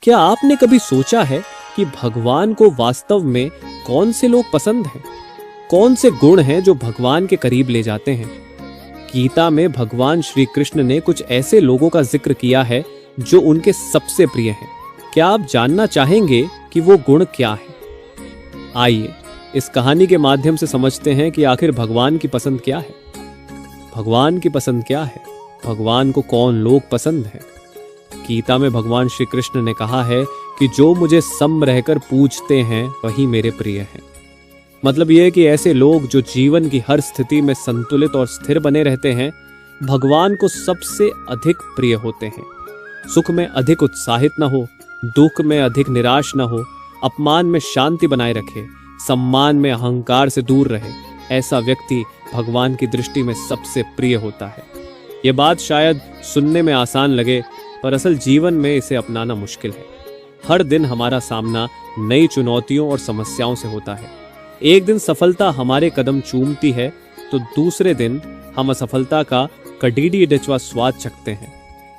क्या आपने कभी सोचा है कि भगवान को वास्तव में कौन से लोग पसंद हैं? कौन से गुण हैं जो भगवान के करीब ले जाते हैं? गीता में भगवान श्री कृष्ण ने कुछ ऐसे लोगों का जिक्र किया है जो उनके सबसे प्रिय हैं। क्या आप जानना चाहेंगे कि वो गुण क्या है? आइए इस कहानी के माध्यम से समझते हैं कि आखिर भगवान की पसंद क्या है। भगवान की पसंद क्या है? भगवान को कौन लोग पसंद हैं? गीता में भगवान श्री कृष्ण ने कहा है कि जो मुझे सम रहकर पूजते हैं वही मेरे प्रिय हैं। मतलब यह है कि ऐसे लोग जो जीवन की हर स्थिति में संतुलित और स्थिर बने रहते हैं, भगवान को सबसे अधिक प्रिय होते हैं। सुख में अधिक उत्साहित न हो, दुख में अधिक निराश न हो, अपमान में शांति बनाए रखे, सम्मान में अहंकार से दूर रहे, ऐसा व्यक्ति भगवान की दृष्टि में सबसे प्रिय होता है। ये बात शायद सुनने में आसान लगे, पर असल जीवन में इसे अपनाना मुश्किल है। हर दिन हमारा सामना नई चुनौतियों और समस्याओं से होता है। एक दिन सफलता हमारे कदम चूमती है तो दूसरे दिन हम असफलता का कड़ीडी डिचवा स्वाद चखते हैं।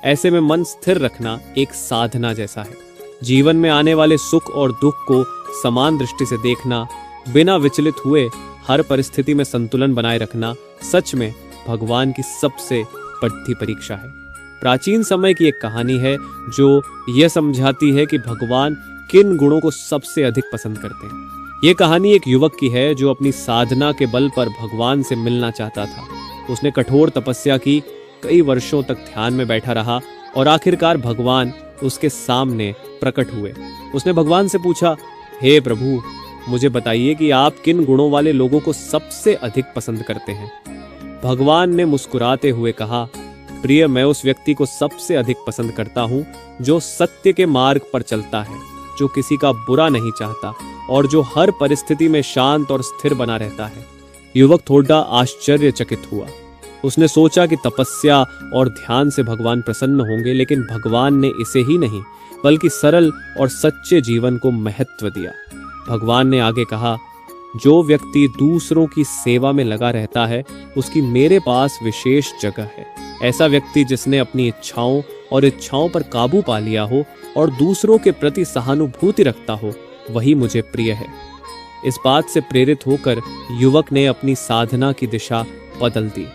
ऐसे में मन स्थिर रखना एक साधना जैसा है। जीवन में आने वाले सुख और दुख को समान दृष्टि से देखना, बिना विचलित हुए हर परिस्थिति में संतुलन बनाए रखना सच में भगवान की सबसे बड़ी परीक्षा है। प्राचीन समय की एक कहानी है जो यह समझाती है कि भगवान किन गुणों को सबसे अधिक पसंद करते हैं। यह कहानी एक युवक की है जो अपनी साधना के बल पर भगवान से मिलना चाहता था। उसने कठोर तपस्या की, कई वर्षों तक ध्यान में बैठा रहा और आखिरकार भगवान उसके सामने प्रकट हुए। उसने भगवान से पूछा, हे प्रभु, मुझे बताइए कि आप किन गुणों वाले लोगों को सबसे अधिक पसंद करते हैं। भगवान ने मुस्कुराते हुए कहा, प्रिय, मैं उस व्यक्ति को सबसे अधिक पसंद करता हूं जो सत्य के मार्ग पर चलता है, जो किसी का बुरा नहीं चाहता और जो हर परिस्थिति में शांत और स्थिर बना रहता है। युवक थोड़ा आश्चर्यचकित हुआ। उसने सोचा कि तपस्या और ध्यान से भगवान प्रसन्न होंगे, लेकिन भगवान ने इसे ही नहीं बल्कि सरल और सच्चे जीवन को महत्व दिया। भगवान ने आगे कहा, जो व्यक्ति दूसरों की सेवा में लगा रहता है उसकी मेरे पास विशेष जगह है। ऐसा व्यक्ति जिसने अपनी इच्छाओं और इच्छाओं पर काबू पा लिया हो और दूसरों के प्रति सहानुभूति रखता हो, वही मुझे प्रिय है। इस बात से प्रेरित होकर युवक ने अपनी साधना की दिशा बदल दी।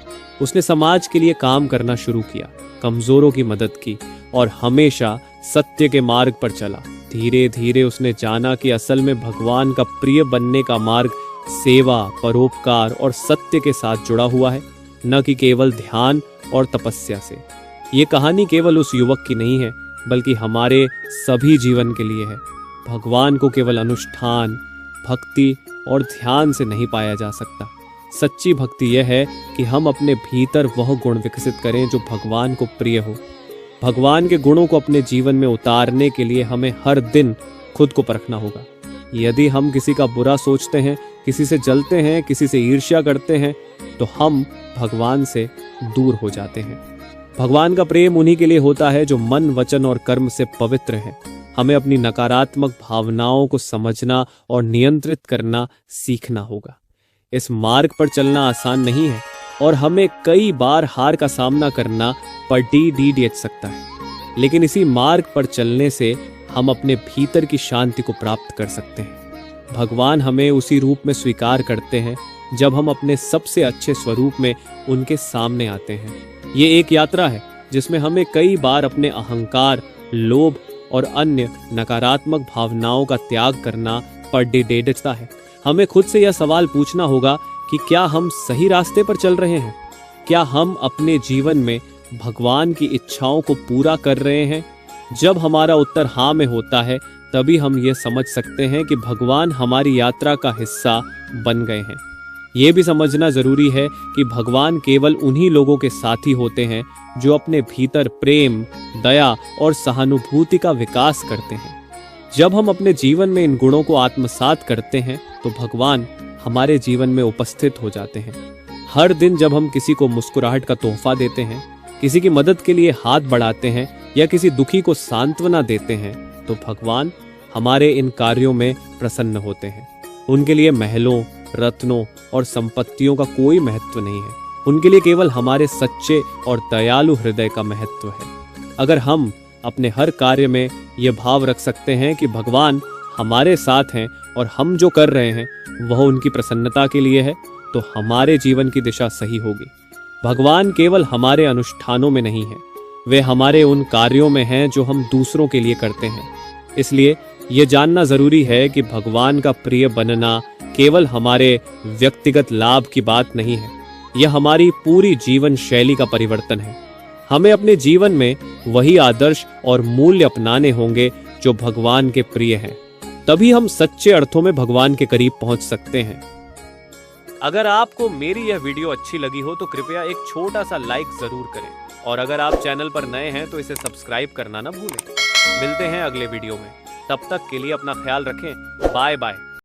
उसने समाज के लिए काम करना शुरू किया, कमजोरों की मदद की और हमेशा सत्य के मार्ग पर चला। धीरे धीरे उसने जाना कि असल में भगवान का प्रिय बनने का मार्ग सेवा, परोपकार और सत्य के साथ जुड़ा हुआ है, न कि केवल ध्यान और तपस्या से। ये कहानी केवल उस युवक की नहीं है बल्कि हमारे सभी जीवन के लिए है। भगवान को केवल अनुष्ठान, भक्ति और ध्यान से नहीं पाया जा सकता। सच्ची भक्ति यह है कि हम अपने भीतर वह गुण विकसित करें जो भगवान को प्रिय हो। भगवान के गुणों को अपने जीवन में उतारने के लिए हमें हर दिन खुद को परखना होगा। यदि हम किसी का बुरा सोचते हैं, किसी से जलते हैं, किसी से ईर्ष्या करते हैं, तो हम भगवान से दूर हो जाते हैं। भगवान का प्रेम उन्हीं के लिए होता है जो मन, वचन और कर्म से पवित्र हैं। हमें अपनी नकारात्मक भावनाओं को समझना और नियंत्रित करना सीखना होगा। इस मार्ग पर चलना आसान नहीं है और हमें कई बार हार का सामना करना पड़ सकता है, लेकिन इसी मार्ग पर चलने से हम अपने भीतर की शांति को प्राप्त कर सकते हैं। भगवान हमें उसी रूप में स्वीकार करते हैं जब हम अपने सबसे अच्छे स्वरूप में उनके सामने आते हैं। ये एक यात्रा है जिसमें हमें कई बार अपने अहंकार, लोभ और अन्य नकारात्मक भावनाओं का त्याग करना पड़ता है। हमें खुद से यह सवाल पूछना होगा कि क्या हम सही रास्ते पर चल रहे हैं? क्या हम अपने जीवन में भगवान की इच्छाओं को पूरा कर रहे हैं? जब हमारा उत्तर हाँ में होता है, तभी हम ये समझ सकते हैं कि भगवान हमारी यात्रा का हिस्सा बन गए हैं। ये भी समझना जरूरी है कि भगवान केवल उन्हीं लोगों के साथी होते हैं जो अपने भीतर प्रेम, दया और सहानुभूति का विकास करते हैं। जब हम अपने जीवन में इन गुणों को आत्मसात करते हैं तो भगवान हमारे जीवन में उपस्थित हो जाते हैं। हर दिन जब हम किसी को मुस्कुराहट का तोहफा देते हैं, किसी की मदद के लिए हाथ बढ़ाते हैं या किसी दुखी को सांत्वना देते हैं, तो भगवान हमारे इन कार्यों में प्रसन्न होते हैं। उनके लिए महलों, रत्नों और संपत्तियों का कोई महत्व नहीं है। उनके लिए केवल हमारे सच्चे और दयालु हृदय का महत्व है। अगर हम अपने हर कार्य में ये भाव रख सकते हैं कि भगवान हमारे साथ हैं और हम जो कर रहे हैं वह उनकी प्रसन्नता के लिए है, तो हमारे जीवन की दिशा सही होगी। भगवान केवल हमारे अनुष्ठानों में नहीं है, वे हमारे उन कार्यों में हैं जो हम दूसरों के लिए करते हैं। इसलिए ये जानना जरूरी है कि भगवान का प्रिय बनना केवल हमारे व्यक्तिगत लाभ की बात नहीं है, यह हमारी पूरी जीवन शैली का परिवर्तन है। हमें अपने जीवन में वही आदर्श और मूल्य अपनाने होंगे जो भगवान के प्रिय हैं, तभी हम सच्चे अर्थों में भगवान के करीब पहुंच सकते हैं। अगर आपको मेरी यह वीडियो अच्छी लगी हो तो कृपया एक छोटा सा लाइक जरूर करें, और अगर आप चैनल पर नए हैं तो इसे सब्सक्राइब करना ना भूलें। मिलते हैं अगले वीडियो में, तब तक के लिए अपना ख्याल रखें। Bye bye.